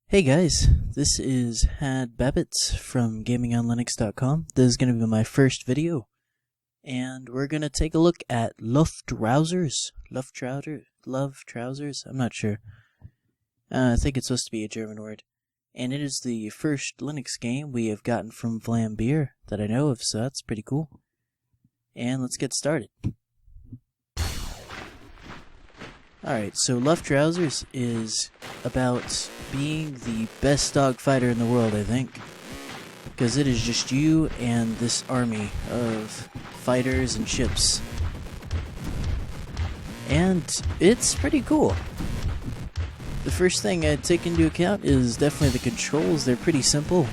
Hey guys, this is Had Babbitts from GamingOnLinux.com. This is going to be my first video, and we're going to take a look at LUFTRAUSERS. LUFTRAUSERS? I'm not sure. I think it's supposed to be a German word. And it is the first Linux game we have gotten from Vlambeer that I know of, so that's pretty cool. And let's get started. Alright, so LUFTRAUSERS is about being the best dogfighter in the world, I think. Because it is just you and this army of fighters and ships. And it's pretty cool. The first thing I'd take into account is definitely the controls. They're pretty simple.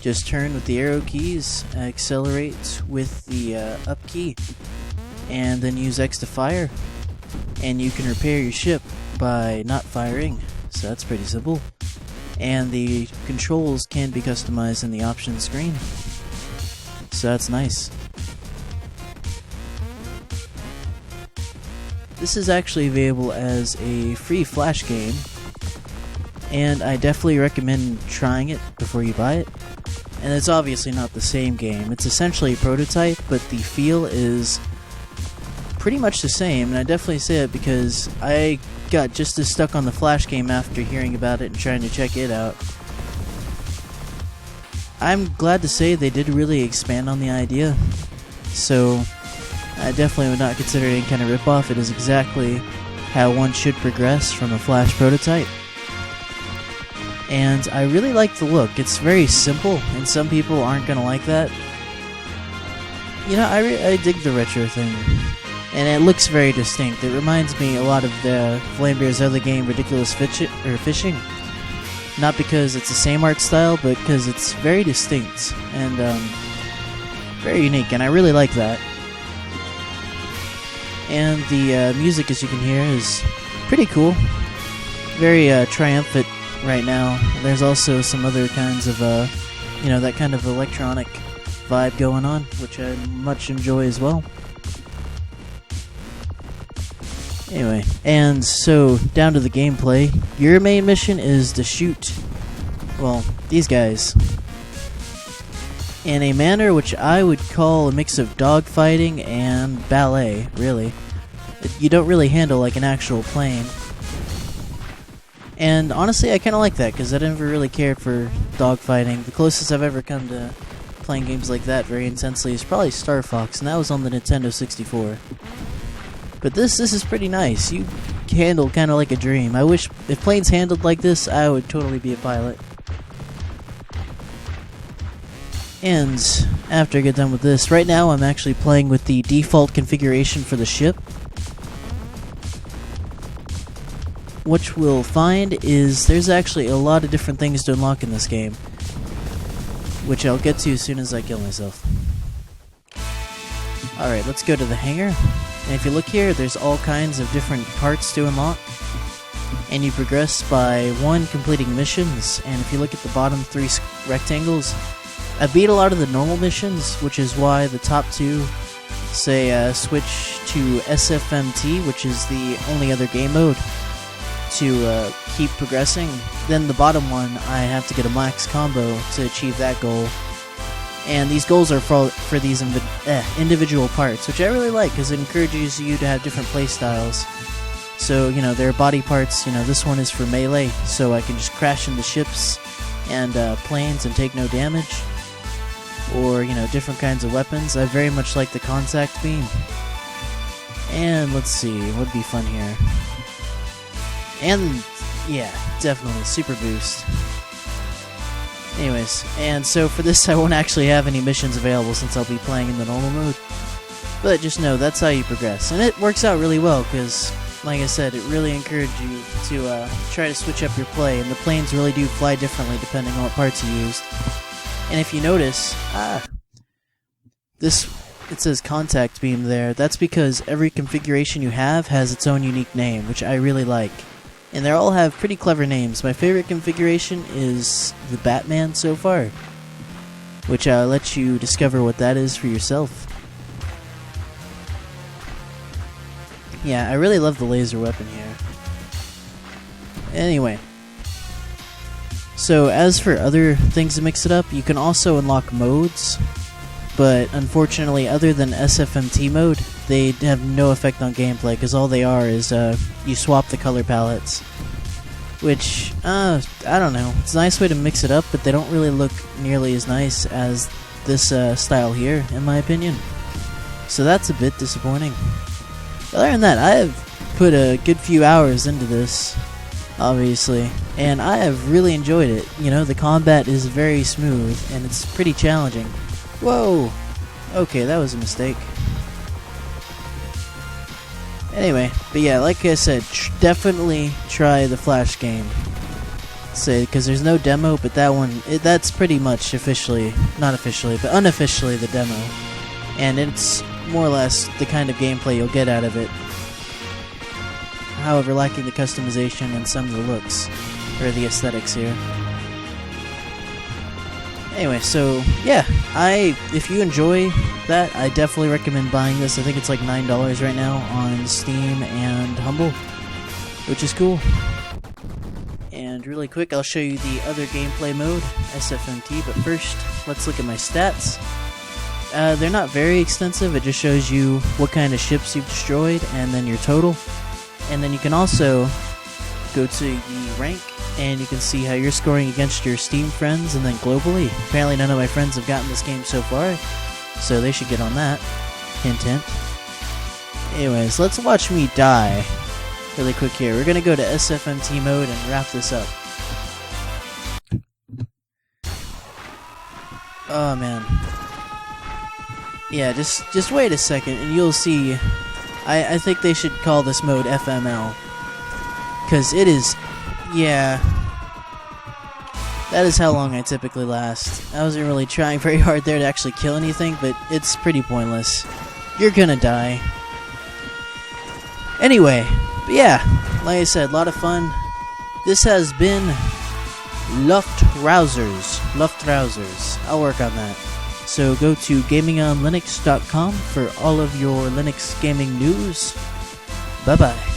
Just turn with the arrow keys, accelerate with the up key, and then use X to fire. And you can repair your ship by not firing, so that's pretty simple. And the controls can be customized in the options screen, so that's nice. This is actually available as a free flash game, and I definitely recommend trying it before you buy it. And it's obviously not the same game. It's essentially a prototype, but the feel is pretty much the same, and I definitely say it because I got just as stuck on the Flash game after hearing about it and trying to check it out. I'm glad to say they did really expand on the idea, so I definitely would not consider it any kind of ripoff. It is exactly how one should progress from a Flash prototype. And I really like the look. It's very simple, and some people aren't going to like that. You know, I dig the retro thing. And it looks very distinct. It reminds me a lot of the Vlambeer's other game, Ridiculous Fishing. Not because it's the same art style, but because it's very distinct and very unique, and I really like that. And the music, as you can hear, is pretty cool. Very triumphant right now. There's also some other kinds of, that kind of electronic vibe going on, which I much enjoy as well. Anyway, and so down to the gameplay. Your main mission is to shoot, well, these guys in a manner which I would call a mix of dogfighting and ballet, really. You don't really handle like an actual plane. And honestly, I kind of like that, because I never really cared for dogfighting. The closest I've ever come to playing games like that very intensely is probably Star Fox, and that was on the Nintendo 64. But this is pretty nice. You handle kind of like a dream. I wish if planes handled like this, I would totally be a pilot. And after I get done with this, right now I'm actually playing with the default configuration for the ship. What we'll find is there's actually a lot of different things to unlock in this game, which I'll get to as soon as I kill myself. Alright, let's go to the hangar. And if you look here, there's all kinds of different parts to unlock. And you progress by, one, completing missions. And if you look at the bottom three rectangles, I beat a lot of the normal missions, which is why the top two say switch to SFMT, which is the only other game mode, to keep progressing. Then the bottom one, I have to get a max combo to achieve that goal. And these goals are for these individual parts, which I really like, because it encourages you to have different play styles. So, there are body parts. This one is for melee, so I can just crash into ships and planes and take no damage. Or, different kinds of weapons. I very much like the contact beam. And let's see, what would be fun here? And, yeah, definitely, super boost. Anyways, and so for this I won't actually have any missions available since I'll be playing in the normal mode. But just know, that's how you progress. And it works out really well, because, like I said, it really encouraged you to try to switch up your play, and the planes really do fly differently depending on what parts you used. And if you notice, it says contact beam there. That's because every configuration you have has its own unique name, which I really like. And they all have pretty clever names. My favorite configuration is the Batman so far, which I'll let you discover what that is for yourself. Yeah, I really love the laser weapon here. Anyway, So as for other things to mix it up, you can also unlock modes, but unfortunately other than SFMT mode, they have no effect on gameplay, because all they are is you swap the color palettes. Which, I don't know, it's a nice way to mix it up, but they don't really look nearly as nice as this style here, in my opinion. So that's a bit disappointing. Other than that, I have put a good few hours into this, obviously, and I have really enjoyed it. You know, the combat is very smooth, and it's pretty challenging. Whoa! Okay, that was a mistake. Anyway, but yeah, like I said, definitely try the Flash game. Say, because there's no demo, but that one, that's pretty much officially, not officially, but unofficially the demo. And it's more or less the kind of gameplay you'll get out of it. However, lacking the customization and some of the looks, or the aesthetics here. Anyway, so yeah, if you enjoy that, I definitely recommend buying this. I think it's like $9 right now on Steam and Humble, which is cool. And really quick, I'll show you the other gameplay mode, SFMT, but first, let's look at my stats. They're not very extensive, it just shows you what kind of ships you've destroyed, and then your total. And then you can also go to the rank, and you can see how you're scoring against your Steam friends, and then globally. Apparently none of my friends have gotten this game so far, so they should get on that. Hint, hint. Anyways, let's watch me die really quick here. We're gonna go to SFMT mode and wrap this up. Oh man. Yeah, just wait a second and you'll see. I think they should call this mode FML. Because it is, yeah. That is how long I typically last. I wasn't really trying very hard there to actually kill anything, but it's pretty pointless. You're gonna die. Anyway, but yeah, like I said, a lot of fun. This has been LUFTRAUSERS. I'll work on that. So go to GamingOnLinux.com for all of your Linux gaming news. Bye-bye.